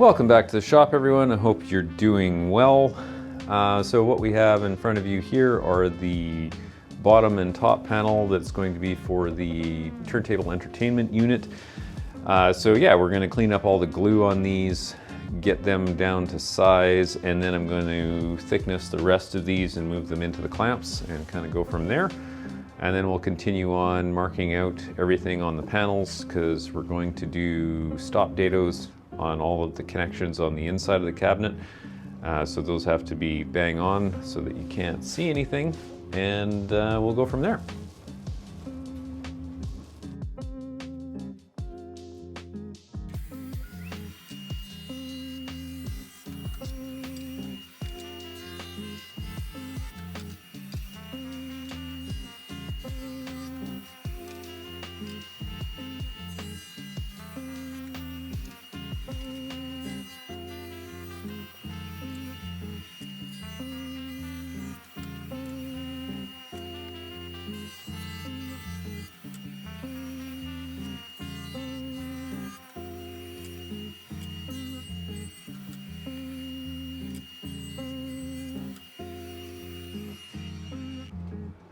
Welcome back to the shop, everyone. I hope you're doing well. So what we have in front of you here are the bottom and top panel that's going to be for the turntable entertainment unit. So yeah, we're going to clean up all the glue on these, get them down to size, and then I'm going to thickness the rest of these and move them into the clamps and kind of go from there. And then we'll continue on marking out everything on the panels because we're going to do stop dados on all of the connections on the inside of the cabinet. So those have to be bang on so that you can't see anything, and we'll go from there.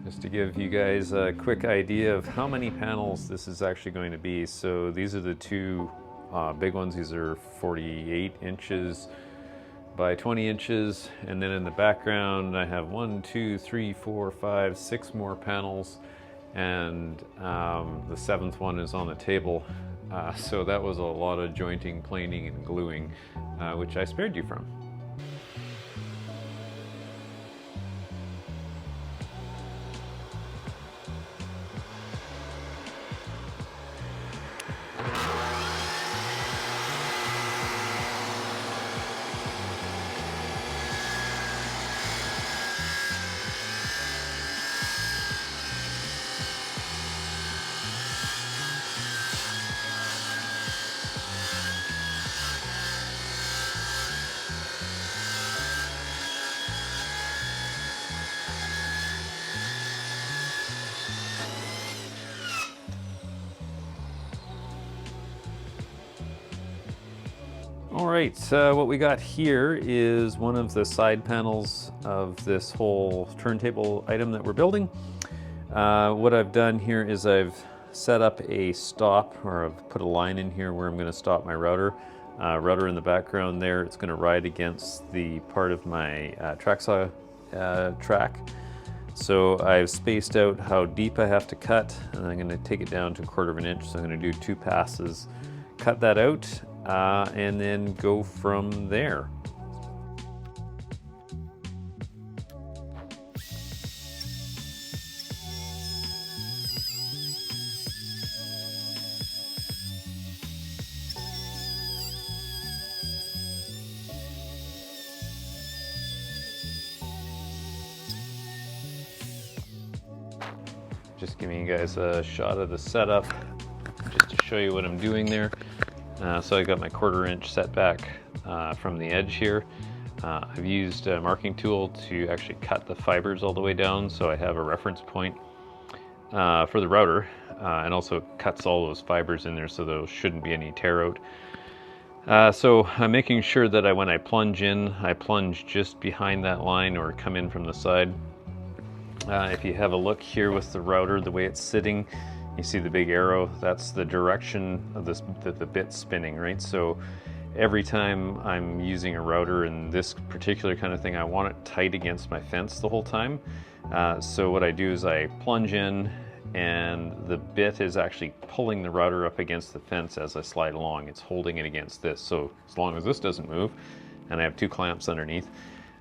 Just to give you guys a quick idea of how many panels this is actually going to be. So these are the two big ones. These are 48 inches by 20 inches. And then in the background, I have 1, 2, 3, 4, 5, 6 more panels. And the 7th one is on the table. So that was a lot of jointing, planing, and gluing, which I spared you from. All right, what we got here is one of the side panels of this whole turntable item that we're building. What I've done here is I've set up a stop, or I've put a line in here where I'm going to stop my router. Router in the background there, it's going to ride against the part of my track saw track. So I've spaced out how deep I have to cut, and I'm going to take it down to 1/4 of an inch. So I'm going to do 2 passes, cut that out, and then go from there. Just giving you guys a shot of the setup, just to show you what I'm doing there. So I got my 1/4 inch setback from the edge here. I've used a marking tool to actually cut the fibers all the way down, so I have a reference point for the router, and also cuts all those fibers in there so there shouldn't be any tear out. So I'm making sure that when I plunge in, I plunge just behind that line or come in from the side. If you have a look here with the router, the way it's sitting, you see the big arrow, that's the direction of the bit's spinning, right? So every time I'm using a router in this particular kind of thing, I want it tight against my fence the whole time. So what I do is I plunge in, and the bit is actually pulling the router up against the fence as I slide along. It's holding it against this. So as long as this doesn't move, and I have 2 clamps underneath,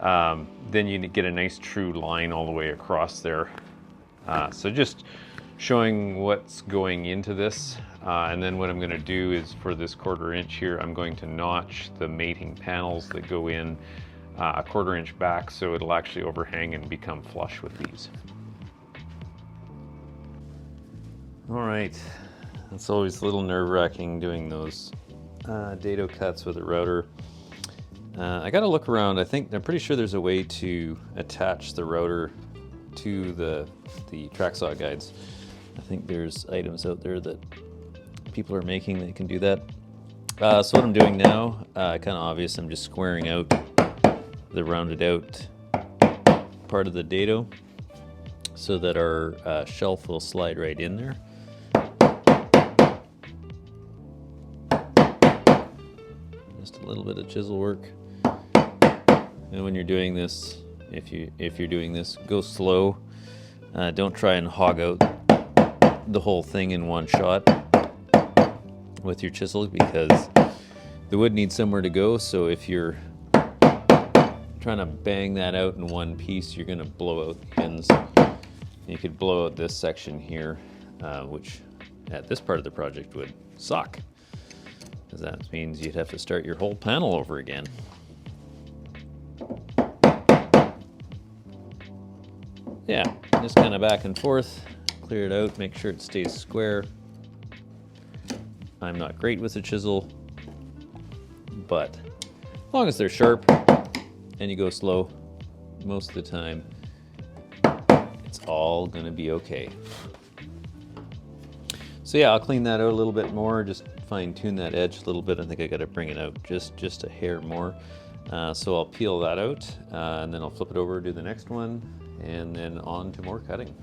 then you get a nice true line all the way across there. So just showing what's going into this, and then what I'm going to do is for this 1/4 inch here, I'm going to notch the mating panels that go in a 1/4 inch back, so it'll actually overhang and become flush with these. All right, it's always a little nerve-wracking doing those dado cuts with a router. I got to look around. I'm pretty sure there's a way to attach the router to the track saw guides. I think there's items out there that people are making that can do that. So what I'm doing now, kind of obvious, I'm just squaring out the rounded out part of the dado so that our shelf will slide right in there. Just a little bit of chisel work. And when you're doing this, if you're doing this, go slow. Don't try and hog out the whole thing in one shot with your chisel, because the wood needs somewhere to go. So if you're trying to bang that out in one piece, you're going to blow out the ends. You could blow out this section here, which at this part of the project would suck, because that means you'd have to start your whole panel over again. Yeah, just kind of back and forth, clear it out, make sure it stays square. I'm not great with a chisel, but as long as they're sharp and you go slow, most of the time, it's all gonna be okay. So yeah, I'll clean that out a little bit more, just fine tune that edge a little bit. I think I gotta bring it out just a hair more. So I'll peel that out, and then I'll flip it over, do the next one, and then on to more cutting.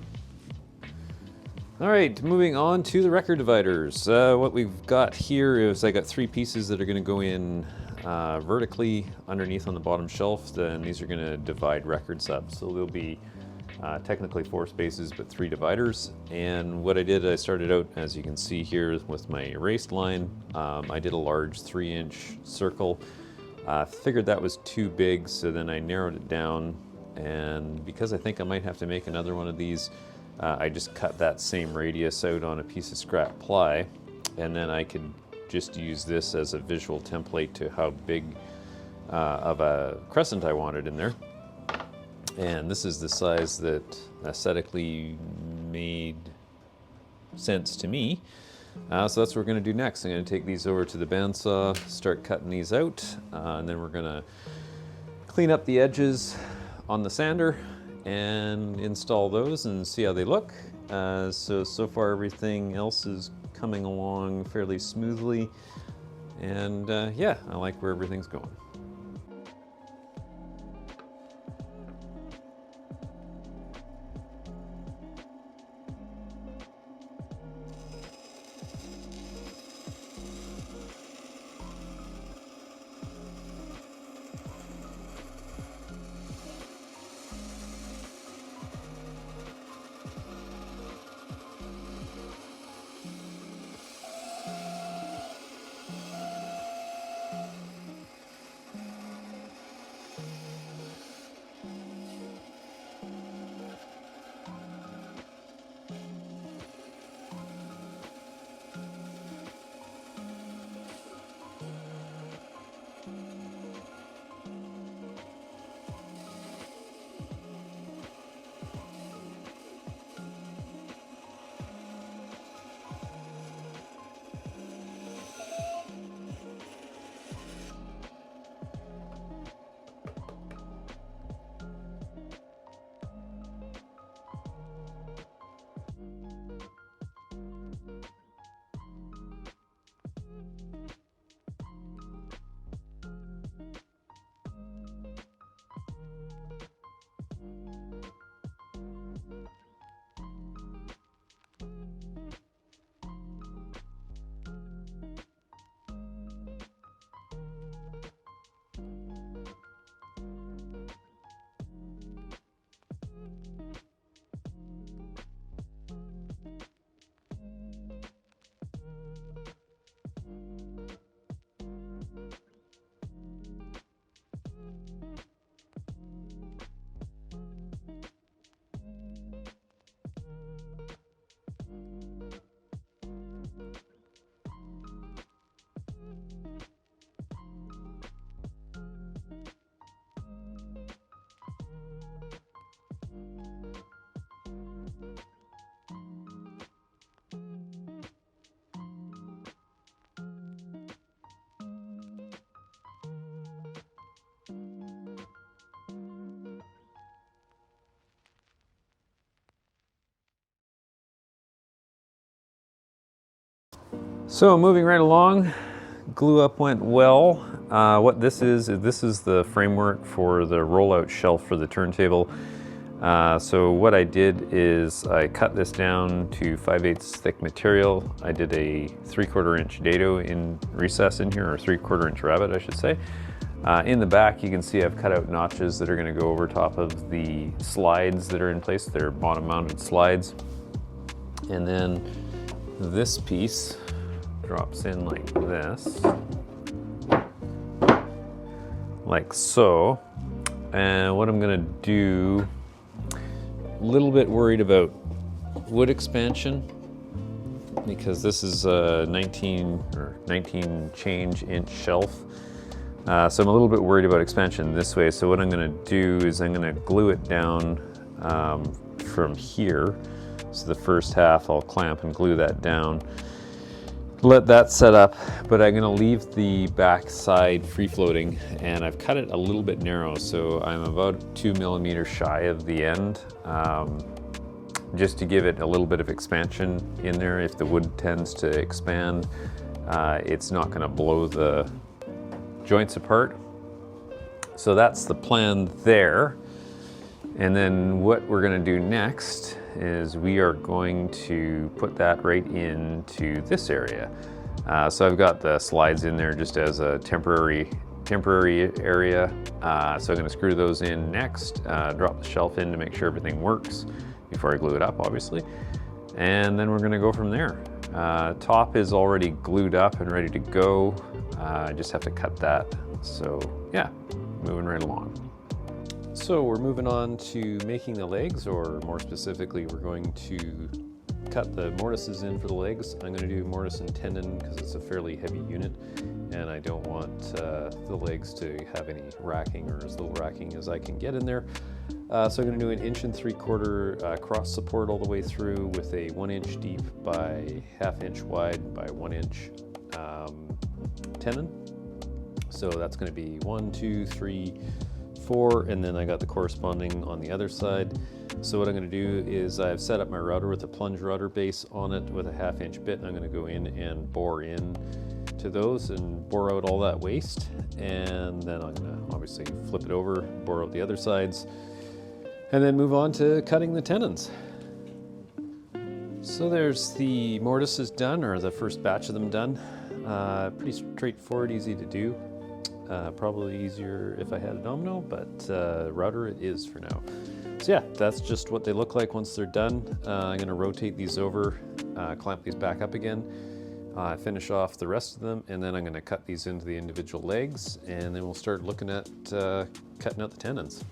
All right, moving on to the record dividers. What we've got here is I got 3 pieces that are gonna go in vertically underneath on the bottom shelf. Then these are gonna divide records up. So there'll be technically 4 spaces, but 3 dividers. And what I did, I started out, as you can see here, with my erased line. I did a large 3-inch circle. Figured that was too big, so then I narrowed it down. And because I think I might have to make another one of these, I just cut that same radius out on a piece of scrap ply, and then I could just use this as a visual template to how big of a crescent I wanted in there. And this is the size that aesthetically made sense to me. So that's what we're going to do next. I'm going to take these over to the bandsaw, start cutting these out, and then we're going to clean up the edges on the sander and install those and see how they look. So far everything else is coming along fairly smoothly, and yeah, I like where everything's going. So moving right along, glue up went well. What this is the framework for the rollout shelf for the turntable. So what I did is I cut this down to 5/8 thick material. I did a 3/4 inch dado in recess in here, or 3/4 inch rabbet, I should say. In the back, you can see I've cut out notches that are going to go over top of the slides that are in place. They're bottom mounted slides. And then this piece drops in like this, like so. And what I'm going to do, a little bit worried about wood expansion, because this is a 19 change inch shelf. So I'm a little bit worried about expansion this way. So what I'm going to do is I'm going to glue it down from here. So the first half I'll clamp and glue that down. Let that set up, but I'm going to leave the back side free floating, and I've cut it a little bit narrow. So I'm about 2 millimeters shy of the end, just to give it a little bit of expansion in there. If the wood tends to expand, it's not going to blow the joints apart. So that's the plan there. And then what we're going to do next is we are going to put that right into this area. So I've got the slides in there just as a temporary area. So I'm going to screw those in next, drop the shelf in to make sure everything works before I glue it up, obviously. And then we're going to go from there. Top is already glued up and ready to go. I just have to cut that. So yeah, moving right along. So we're moving on to making the legs, or more specifically, we're going to cut the mortises in for the legs. I'm going to do mortise and tendon because it's a fairly heavy unit, and I don't want the legs to have any racking, or as little racking as I can get in there. So I'm going to do an 1 3/4 cross support all the way through with a 1 inch deep by 1/2 inch wide by 1 inch tenon. So that's going to be 1, 2, 3, 4, and then I got the corresponding on the other side. So what I'm going to do is I've set up my router with a plunge router base on it with a 1/2 inch bit, and I'm going to go in and bore in to those and bore out all that waste, and then I'm going to obviously flip it over, bore out the other sides, and then move on to cutting the tenons. So there's the mortises done, or the first batch of them done. Pretty straightforward, easy to do. Probably easier if I had a domino, but router it is for now. So yeah, that's just what they look like once they're done. I'm going to rotate these over, clamp these back up again, finish off the rest of them, and then I'm going to cut these into the individual legs, and then we'll start looking at cutting out the tendons.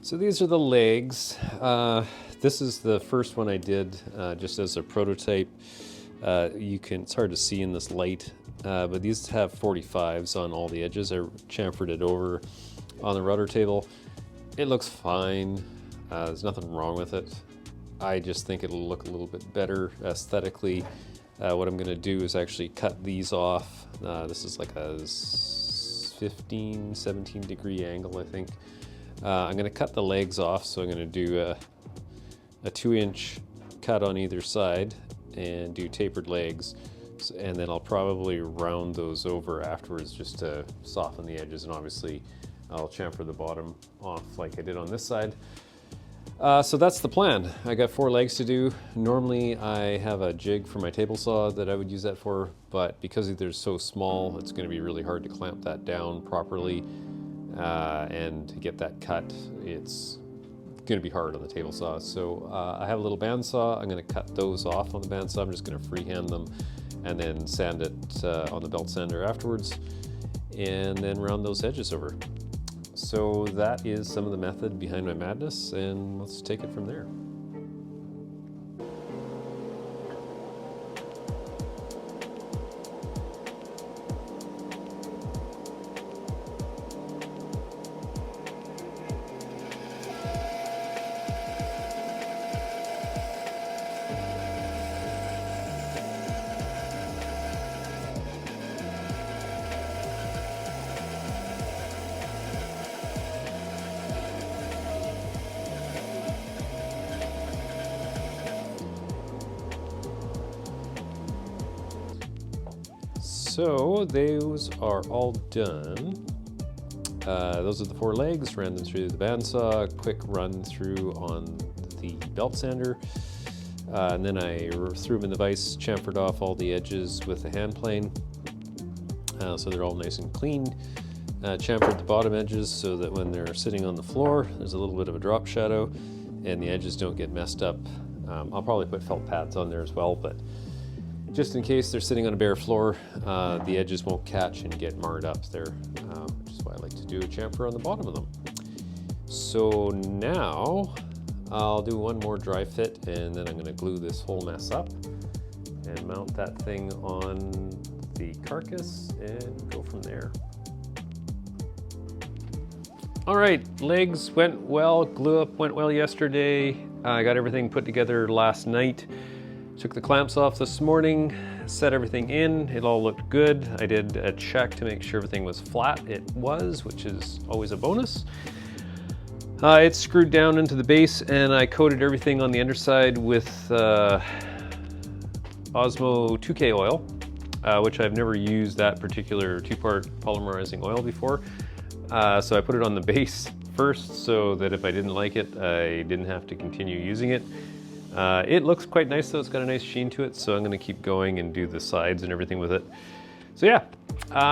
So these are the legs. This is the first one I did just as a prototype. It's hard to see in this light, but these have 45s on all the edges. I chamfered it over on the router table. It looks fine. There's nothing wrong with it. I just think it'll look a little bit better aesthetically. What I'm gonna do is actually cut these off. This is like a 15, 17 degree angle, I think. I'm going to cut the legs off, so I'm going to do a 2-inch cut on either side and do tapered legs, and then I'll probably round those over afterwards just to soften the edges, and obviously I'll chamfer the bottom off like I did on this side. So that's the plan. I got 4 legs to do. Normally I have a jig for my table saw that I would use that for, but because they're so small, it's going to be really hard to clamp that down properly. And to get that cut, it's going to be hard on the table saw. So I have a little bandsaw. I'm going to cut those off on the bandsaw. I'm just going to freehand them and then sand it on the belt sander afterwards, and then round those edges over. so that is some of the method behind my madness, and let's take it from there. So those are all done. Those are the 4 legs, ran them through the bandsaw, quick run through on the belt sander. And then I threw them in the vise, chamfered off all the edges with a hand plane. So they're all nice and clean. Chamfered the bottom edges so that when they're sitting on the floor, there's a little bit of a drop shadow and the edges don't get messed up. I'll probably put felt pads on there as well, but just in case they're sitting on a bare floor, the edges won't catch and get marred up there, which is why I like to do a chamfer on the bottom of them. So now I'll do one more dry fit, and then I'm going to glue this whole mess up and mount that thing on the carcass and go from there. All right, legs went well, glue up went well yesterday. I got everything put together last night. Took the clamps off this morning, set everything in, it all looked good. I did a check to make sure everything was flat. It was, which is always a bonus. It's screwed down into the base, and I coated everything on the underside with Osmo 2K oil, which I've never used that particular 2-part polymerizing oil before. So I put it on the base first so that if I didn't like it, I didn't have to continue using it. It looks quite nice though, it's got a nice sheen to it, so I'm gonna keep going and do the sides and everything with it. So yeah,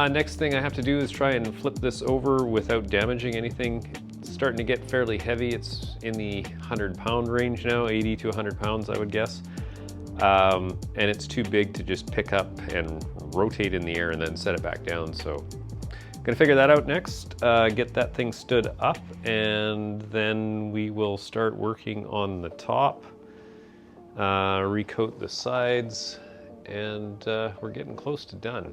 next thing I have to do is try and flip this over without damaging anything. It's starting to get fairly heavy. It's in the 100-pound range now, 80 to 100 pounds I would guess. And it's too big to just pick up and rotate in the air and then set it back down. So gonna figure that out next, get that thing stood up, and then we will start working on the top. Recoat the sides, and we're getting close to done.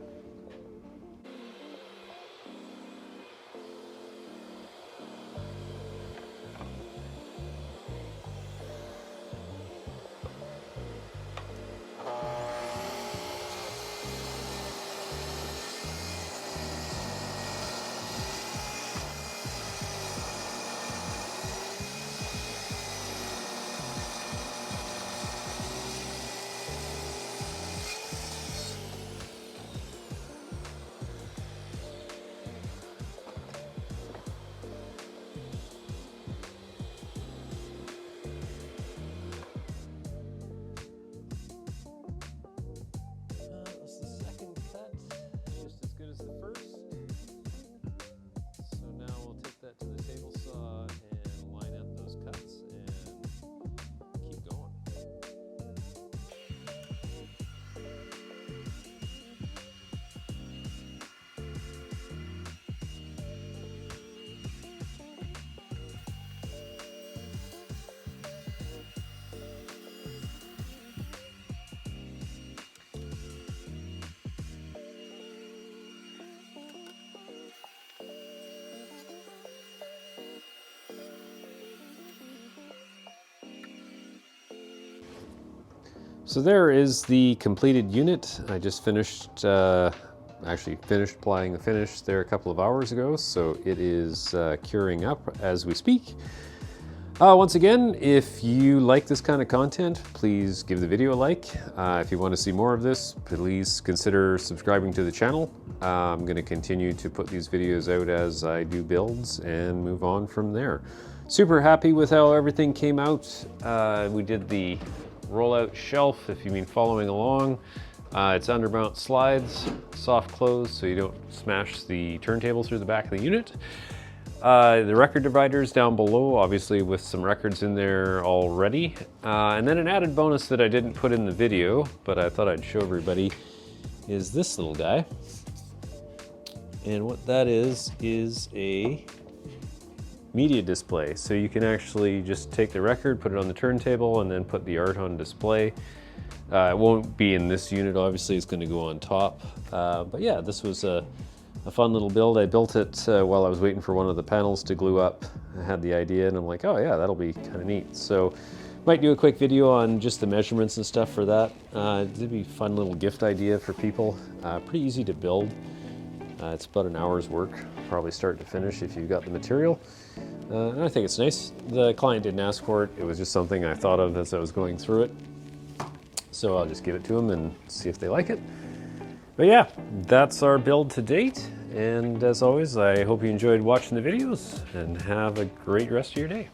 So there is the completed unit. I just finished, actually finished applying the finish there a couple of hours ago, so it is curing up as we speak. Once again, if you like this kind of content, please give the video a like. If you want to see more of this, please consider subscribing to the channel. I'm going to continue to put these videos out as I do builds and move on from there. Super happy with how everything came out. We did the rollout shelf, if you mean following along. It's undermount slides, soft close so you don't smash the turntable through the back of the unit. The record dividers down below, obviously with some records in there already. And then an added bonus that I didn't put in the video, but I thought I'd show everybody, is this little guy. And what that is a media display. So you can actually just take the record, put it on the turntable, and then put the art on display. It won't be in this unit, obviously, it's going to go on top. But yeah, this was a fun little build. I built it while I was waiting for one of the panels to glue up. I had the idea and I'm like, oh yeah, that'll be kind of neat. So might do a quick video on just the measurements and stuff for that. It'd be a fun little gift idea for people. Pretty easy to build. It's about an hour's work, probably start to finish if you've got the material. And I think it's nice. The client didn't ask for it. It was just something I thought of as I was going through it. So I'll just give it to them and see if they like it. But yeah, that's our build to date. And as always, I hope you enjoyed watching the videos and have a great rest of your day.